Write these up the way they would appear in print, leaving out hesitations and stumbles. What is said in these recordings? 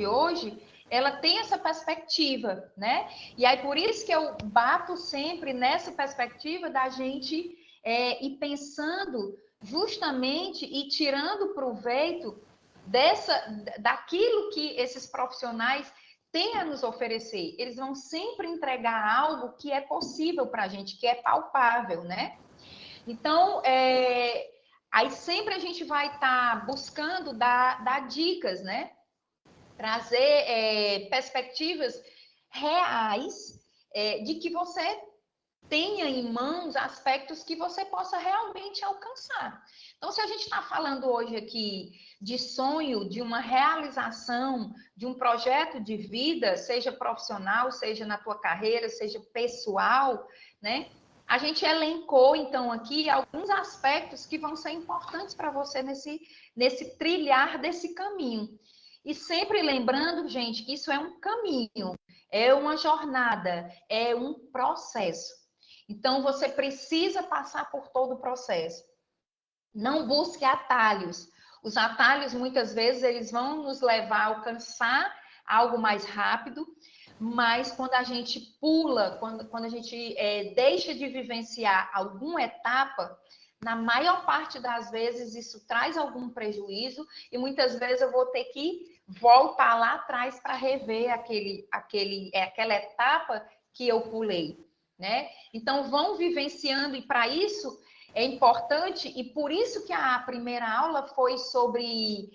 de hoje, ela tem essa perspectiva, né? E aí, por isso que eu bato sempre nessa perspectiva da gente ir pensando justamente e tirando proveito daquilo que esses profissionais têm a nos oferecer. Eles vão sempre entregar algo que é possível para a gente, que é palpável, né? Então, aí sempre a gente vai estar buscando dar dicas, né? Trazer perspectivas reais de que você tenha em mãos aspectos que você possa realmente alcançar. Então, se a gente está falando hoje aqui de sonho, de uma realização, de um projeto de vida, seja profissional, seja na tua carreira, seja pessoal, né? A gente elencou, então, aqui alguns aspectos que vão ser importantes para você nesse trilhar desse caminho. E sempre lembrando, gente, que isso é um caminho, é uma jornada, é um processo. Então, você precisa passar por todo o processo. Não busque atalhos. Os atalhos, muitas vezes, eles vão nos levar a alcançar algo mais rápido, mas quando a gente pula, quando a gente deixa de vivenciar alguma etapa, na maior parte das vezes isso traz algum prejuízo e muitas vezes eu vou ter que voltar lá atrás para rever aquela etapa que eu pulei, né? Então vão vivenciando e para isso é importante e por isso que a primeira aula foi sobre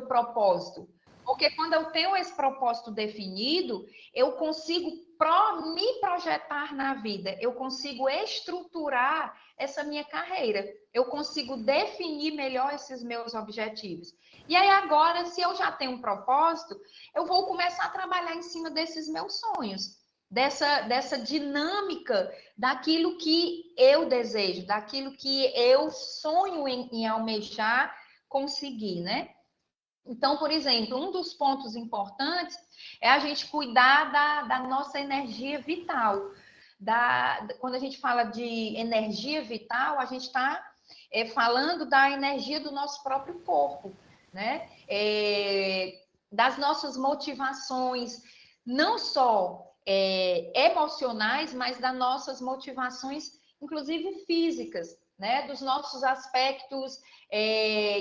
propósito. Porque quando eu tenho esse propósito definido, eu consigo me projetar na vida, eu consigo estruturar essa minha carreira, eu consigo definir melhor esses meus objetivos. E aí agora, se eu já tenho um propósito, eu vou começar a trabalhar em cima desses meus sonhos, dessa dinâmica daquilo que eu desejo, daquilo que eu sonho em almejar conseguir, né? Então, por exemplo, um dos pontos importantes é a gente cuidar da nossa energia vital. Quando a gente fala de energia vital, a gente está falando da energia do nosso próprio corpo, né? Das nossas motivações, não só emocionais, mas das nossas motivações, inclusive físicas, né? Dos nossos aspectos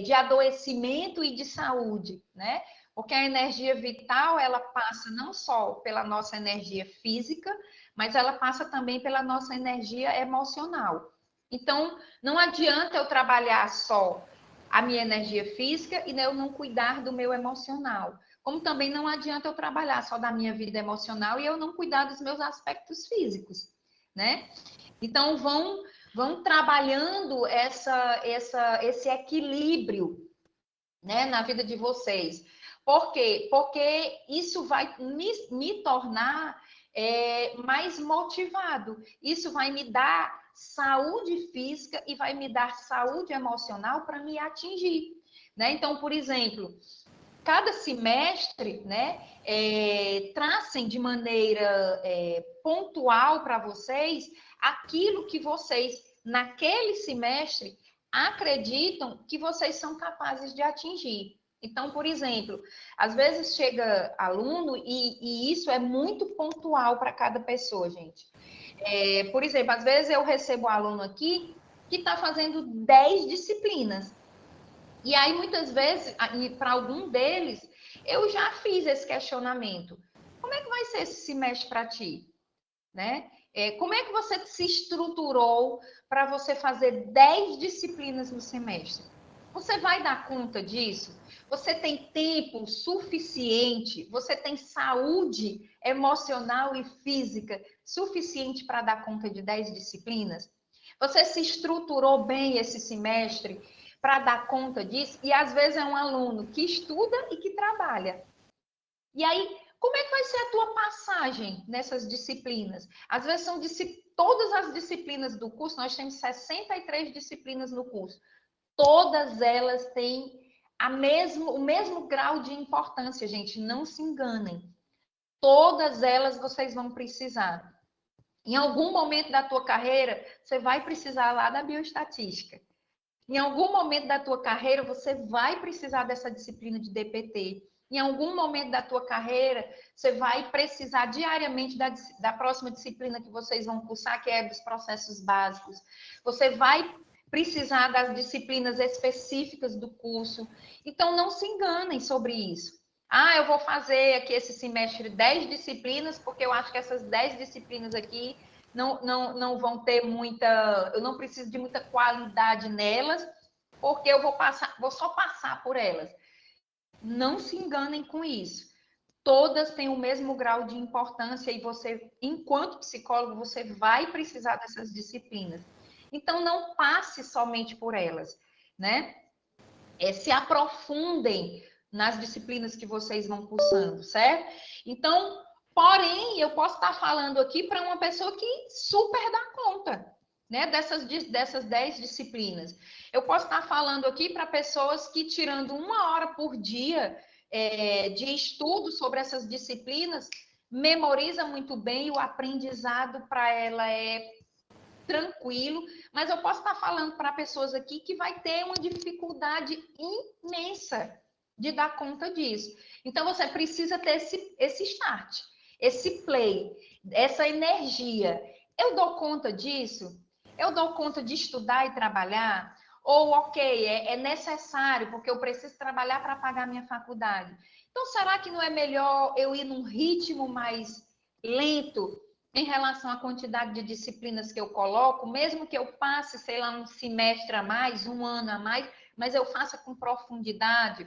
de adoecimento e de saúde, né? Porque a energia vital, ela passa não só pela nossa energia física, mas ela passa também pela nossa energia emocional. Então, não adianta eu trabalhar só a minha energia física e eu não cuidar do meu emocional. Como também não adianta eu trabalhar só da minha vida emocional e eu não cuidar dos meus aspectos físicos, né? Então, vão trabalhando esse equilíbrio, né, na vida de vocês. Por quê? Porque isso vai me tornar mais motivado. Isso vai me dar saúde física e vai me dar saúde emocional para me atingir, né? Então, por exemplo, cada semestre, né, tracem de maneira pontual para vocês aquilo que vocês, naquele semestre, acreditam que vocês são capazes de atingir. Então, por exemplo, às vezes chega aluno e isso é muito pontual para cada pessoa, gente. Por exemplo, às vezes eu recebo um aluno aqui que está fazendo 10 disciplinas. E aí, muitas vezes, para algum deles, eu já fiz esse questionamento. Como é que vai ser esse semestre para ti? Né? Como é que você se estruturou para você fazer 10 disciplinas no semestre? Você vai dar conta disso? Você tem tempo suficiente? Você tem saúde emocional e física suficiente para dar conta de 10 disciplinas? Você se estruturou bem esse semestre para dar conta disso? E às vezes é um aluno que estuda e que trabalha. E aí, como é que vai ser a tua passagem nessas disciplinas? Às vezes são todas as disciplinas do curso, nós temos 63 disciplinas no curso. Todas elas têm o mesmo grau de importância, gente, não se enganem. Todas elas vocês vão precisar. Em algum momento da tua carreira, você vai precisar lá da bioestatística. Em algum momento da tua carreira, você vai precisar dessa disciplina de DPT. em algum momento da tua carreira, você vai precisar diariamente da próxima disciplina que vocês vão cursar, que é dos processos básicos. Você vai precisar das disciplinas específicas do curso. Então, não se enganem sobre isso. Ah, eu vou fazer aqui esse semestre 10 disciplinas, porque eu acho que essas 10 disciplinas aqui não vão ter muita... Eu não preciso de muita qualidade nelas, porque eu vou só passar por elas. Não se enganem com isso. Todas têm o mesmo grau de importância e você, enquanto psicólogo, você vai precisar dessas disciplinas. Então, não passe somente por elas, né? Se aprofundem nas disciplinas que vocês vão cursando, certo? Então, porém, eu posso estar falando aqui para uma pessoa que super dá conta, né? Dessas 10 disciplinas. Eu posso estar falando aqui para pessoas que, tirando 1 hora por dia de estudo sobre essas disciplinas, memoriza muito bem, o aprendizado para ela é tranquilo, mas eu posso estar falando para pessoas aqui que vai ter uma dificuldade imensa de dar conta disso. Então, você precisa ter esse start, esse play, essa energia. Eu dou conta disso? Eu dou conta de estudar e trabalhar? Ou, ok, é necessário, porque eu preciso trabalhar para pagar minha faculdade. Então, será que não é melhor eu ir num ritmo mais lento, em relação à quantidade de disciplinas que eu coloco, mesmo que eu passe, sei lá, um semestre a mais, 1 ano a mais, mas eu faça com profundidade,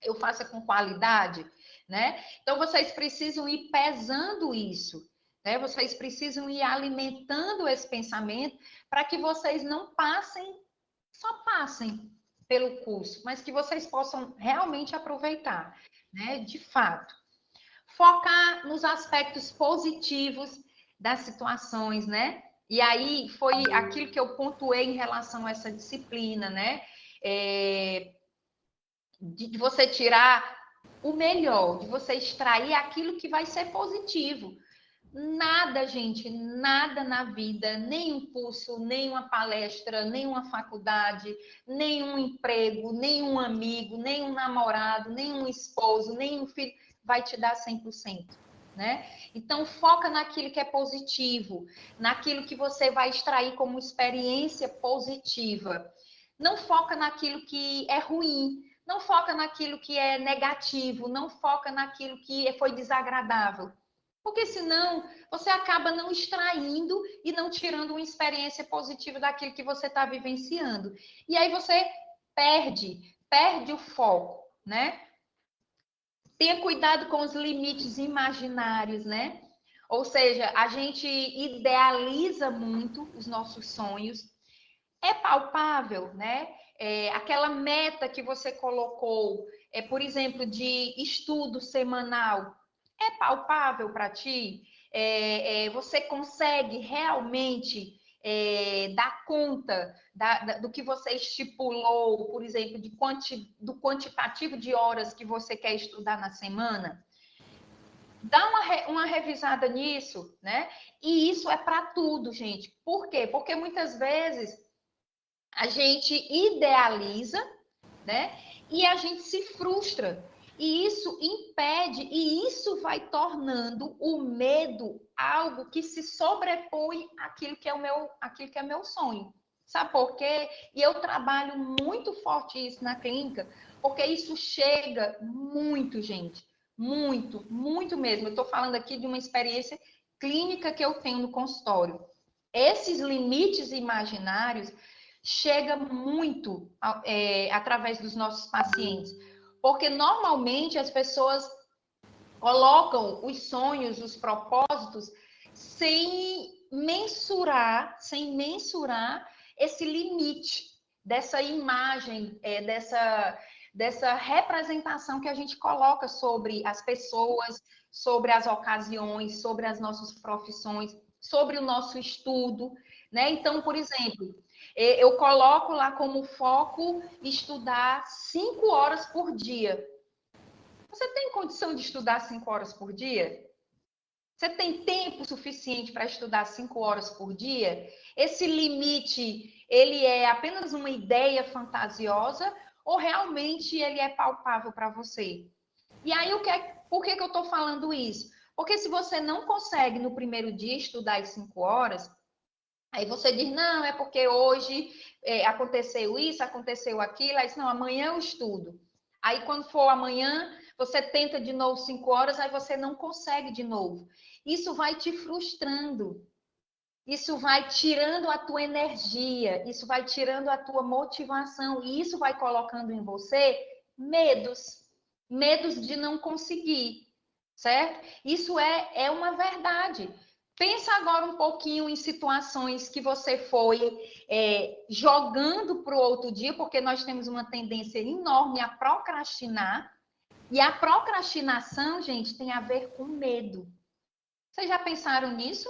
eu faça com qualidade, né? Então, vocês precisam ir pesando isso, né? Vocês precisam ir alimentando esse pensamento para que vocês não só passem pelo curso, mas que vocês possam realmente aproveitar, né? De fato. Focar nos aspectos positivos das situações, né? E aí foi aquilo que eu pontuei em relação a essa disciplina, né? De você tirar o melhor, de você extrair aquilo que vai ser positivo. Nada, gente, nada na vida, nem um curso, nem uma palestra, nem uma faculdade, nem um emprego, nem um amigo, nem um namorado, nem um esposo, nem um filho vai te dar 100%, né? Então, foca naquilo que é positivo, naquilo que você vai extrair como experiência positiva. Não foca naquilo que é ruim, não foca naquilo que é negativo, não foca naquilo que foi desagradável. Porque senão você acaba não extraindo e não tirando uma experiência positiva daquilo que você está vivenciando. E aí você perde o foco, né? Tenha cuidado com os limites imaginários, né? Ou seja, a gente idealiza muito os nossos sonhos. É palpável, né? Aquela meta que você colocou, por exemplo, de estudo semanal, é palpável para ti? Você consegue realmente dar conta do que você estipulou, por exemplo, do quantitativo de horas que você quer estudar na semana? Dá uma revisada nisso, né? E isso é para tudo, gente. Por quê? Porque muitas vezes a gente idealiza, né? E a gente se frustra. E isso impede, e isso vai tornando o medo algo que se sobrepõe àquilo que é meu sonho. Sabe por quê? E eu trabalho muito forte isso na clínica, porque isso chega muito, gente. Muito, muito mesmo. Eu estou falando aqui de uma experiência clínica que eu tenho no consultório. Esses limites imaginários chega muito através dos nossos pacientes, porque normalmente as pessoas colocam os sonhos, os propósitos, sem mensurar esse limite dessa imagem, dessa representação que a gente coloca sobre as pessoas, sobre as ocasiões, sobre as nossas profissões, sobre o nosso estudo, né? Então, por exemplo, eu coloco lá como foco estudar 5 horas por dia. Você tem condição de estudar 5 horas por dia? Você tem tempo suficiente para estudar 5 horas por dia? Esse limite, ele é apenas uma ideia fantasiosa ou realmente ele é palpável para você? E aí, por que eu estou falando isso? Porque se você não consegue no primeiro dia estudar as 5 horas, aí você diz, não, é porque hoje aconteceu isso, aconteceu aquilo, aí diz, não, amanhã eu estudo. Aí quando for amanhã, você tenta de novo 5 horas, aí você não consegue de novo. Isso vai te frustrando. Isso vai tirando a tua energia, isso vai tirando a tua motivação, e isso vai colocando em você medos, medos de não conseguir, certo? Isso é uma verdade. Pensa agora um pouquinho em situações que você foi jogando para o outro dia, porque nós temos uma tendência enorme a procrastinar, e a procrastinação, gente, tem a ver com medo. Vocês já pensaram nisso?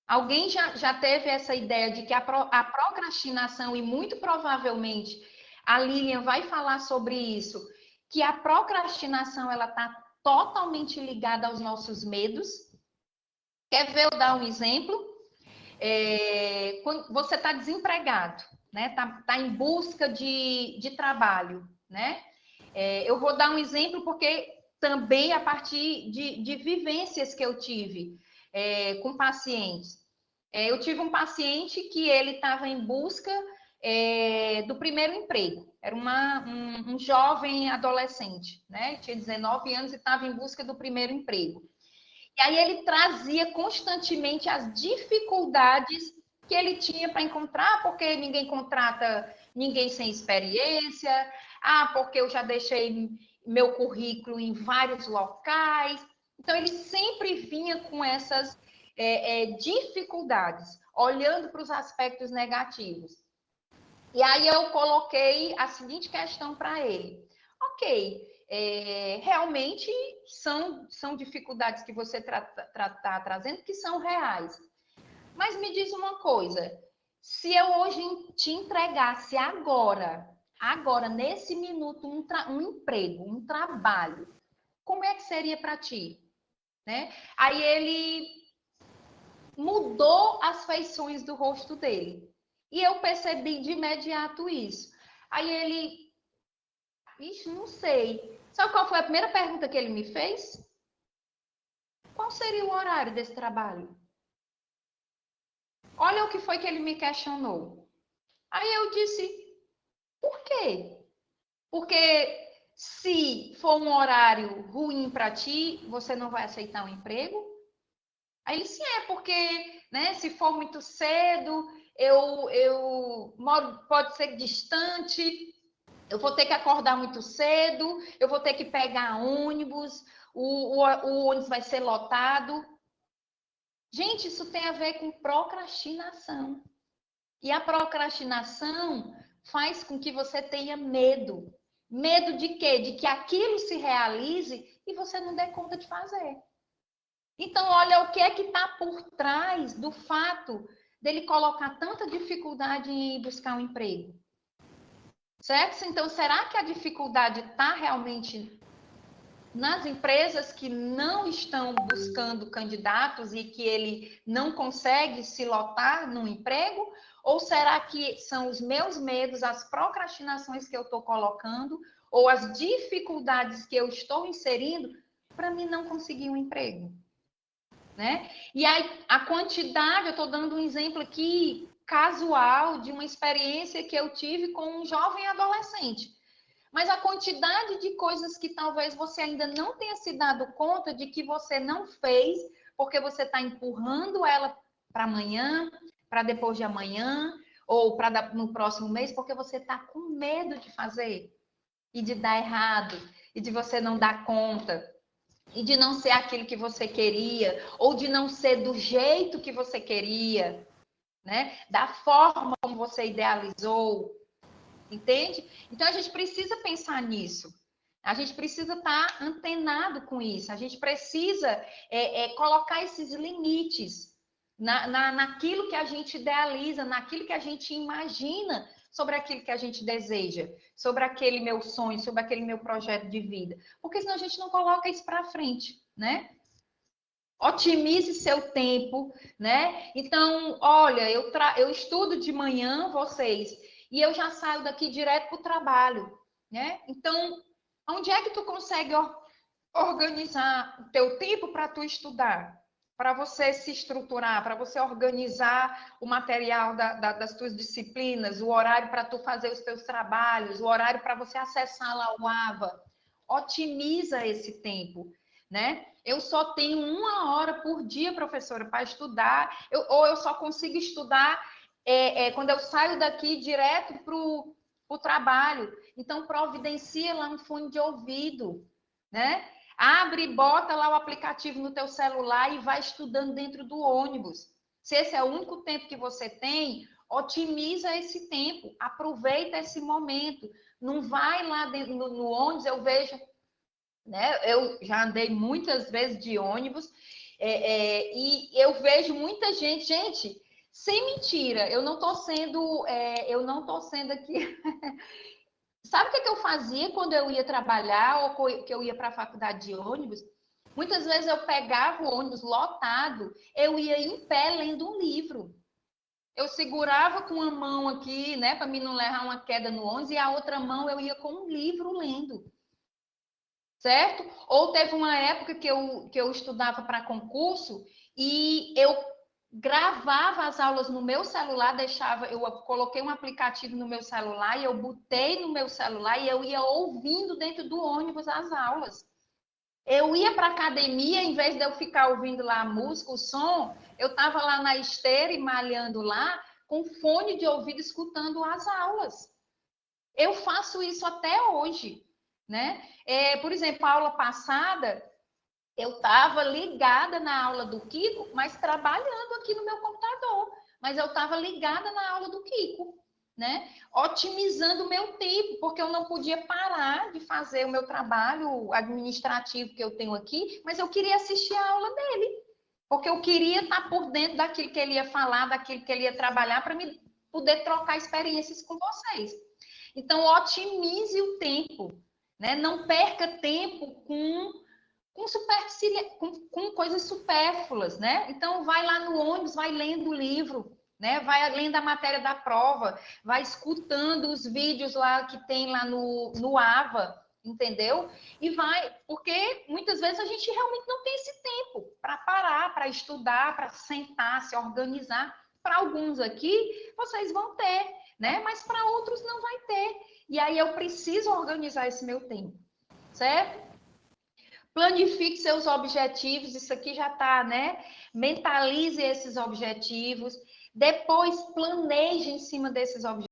Alguém já teve essa ideia de que a procrastinação, e muito provavelmente a Lilian vai falar sobre isso, que a procrastinação ela está totalmente ligada aos nossos medos? Quer ver eu dar um exemplo? Quando você está desempregado, né? Tá em busca de trabalho, né? Eu vou dar um exemplo porque também a partir de vivências que eu tive com pacientes. Eu tive um paciente que ele estava em busca do primeiro emprego. Era um jovem adolescente, né? Tinha 19 anos e estava em busca do primeiro emprego. E aí ele trazia constantemente as dificuldades que ele tinha para encontrar, porque ninguém contrata ninguém sem experiência, porque eu já deixei meu currículo em vários locais. Então, ele sempre vinha com essas dificuldades, olhando para os aspectos negativos. E aí eu coloquei a seguinte questão para ele. Ok, realmente são dificuldades que você está trazendo que são reais. Mas me diz uma coisa, se eu hoje te entregasse agora, nesse minuto, um emprego, um trabalho, como é que seria para ti? Né? Aí ele mudou as feições do rosto dele. E eu percebi de imediato isso. Aí ele, ixi, não sei. Sabe qual foi a primeira pergunta que ele me fez? Qual seria o horário desse trabalho? Olha o que foi que ele me questionou. Aí eu disse, por quê? Porque se for um horário ruim para ti, você não vai aceitar um emprego? Aí ele, sim, porque, né, se for muito cedo, eu moro, pode ser distante, eu vou ter que acordar muito cedo, eu vou ter que pegar ônibus, o ônibus vai ser lotado. Gente, isso tem a ver com procrastinação. E a procrastinação faz com que você tenha medo. Medo de quê? De que aquilo se realize e você não dê conta de fazer. Então, olha o que é que está por trás do fato dele colocar tanta dificuldade em buscar um emprego. Certo? Então, será que a dificuldade está realmente nas empresas que não estão buscando candidatos e que ele não consegue se lotar no emprego? Ou será que são os meus medos, as procrastinações que eu estou colocando, ou as dificuldades que eu estou inserindo para mim não conseguir um emprego? Né? E aí, a quantidade, eu estou dando um exemplo aqui casual de uma experiência que eu tive com um jovem adolescente. Mas a quantidade de coisas que talvez você ainda não tenha se dado conta de que você não fez, porque você está empurrando ela para amanhã, para depois de amanhã, ou para no próximo mês, porque você está com medo de fazer e de dar errado, e de você não dar conta e de não ser aquilo que você queria, ou de não ser do jeito que você queria, né? Da forma como você idealizou, entende? Então a gente precisa pensar nisso. A gente precisa estar antenado com isso. A gente precisa colocar esses limites naquilo que a gente idealiza, naquilo que a gente imagina sobre aquilo que a gente deseja, sobre aquele meu sonho, sobre aquele meu projeto de vida. Porque senão a gente não coloca isso para frente, né? Otimize seu tempo, né? Então, olha, eu estudo de manhã, vocês, e eu já saio daqui direto para o trabalho, né? Então, Onde é que tu consegue organizar o teu tempo para tu estudar? Para você se estruturar, para você organizar o material das tuas disciplinas, o horário para tu fazer os teus trabalhos, o horário para você acessar lá o AVA. Otimiza esse tempo, né? Eu só tenho 1 hora por dia, professora, para estudar, ou eu só consigo estudar quando eu saio daqui direto para o trabalho. Então, providencia lá um fone de ouvido, né? Abre e bota lá o aplicativo no teu celular e vai estudando dentro do ônibus. Se esse é o único tempo que você tem, otimiza esse tempo, aproveita esse momento. Não vai lá dentro, no ônibus, eu vejo, né? Eu já andei muitas vezes de ônibus e eu vejo muita gente, sem mentira, eu não tô sendo aqui. Sabe o que eu fazia quando eu ia trabalhar ou que eu ia para a faculdade de ônibus? Muitas vezes eu pegava o ônibus lotado, eu ia em pé lendo um livro. Eu segurava com uma mão aqui, né, para mim não levar uma queda no ônibus, e a outra mão eu ia com um livro lendo, certo? Ou teve uma época que eu estudava para concurso e eu gravava as aulas no meu celular, eu coloquei um aplicativo no meu celular e eu botei no meu celular e eu ia ouvindo dentro do ônibus as aulas. Eu ia para a academia, em vez de eu ficar ouvindo lá a música, o som, eu estava lá na esteira e malhando lá, com fone de ouvido, escutando as aulas. Eu faço isso até hoje, né? Por exemplo, a aula passada, eu estava ligada na aula do Kiko, mas trabalhando aqui no meu computador. Mas eu estava ligada na aula do Kiko, né? Otimizando o meu tempo, porque eu não podia parar de fazer o meu trabalho administrativo que eu tenho aqui, mas eu queria assistir a aula dele, porque eu queria estar por dentro daquilo que ele ia falar, daquilo que ele ia trabalhar, para me poder trocar experiências com vocês. Então, otimize o tempo, né? Não perca tempo com coisas supérfluas, né? Então, vai lá no ônibus, vai lendo o livro, né? Vai lendo a matéria da prova, vai escutando os vídeos lá que tem lá no AVA, entendeu? E vai, porque muitas vezes a gente realmente não tem esse tempo para parar, para estudar, para sentar, se organizar. Para alguns aqui, vocês vão ter, né? Mas para outros não vai ter. E aí eu preciso organizar esse meu tempo, certo? Planifique seus objetivos, isso aqui já está, né? Mentalize esses objetivos. Depois, planeje em cima desses objetivos.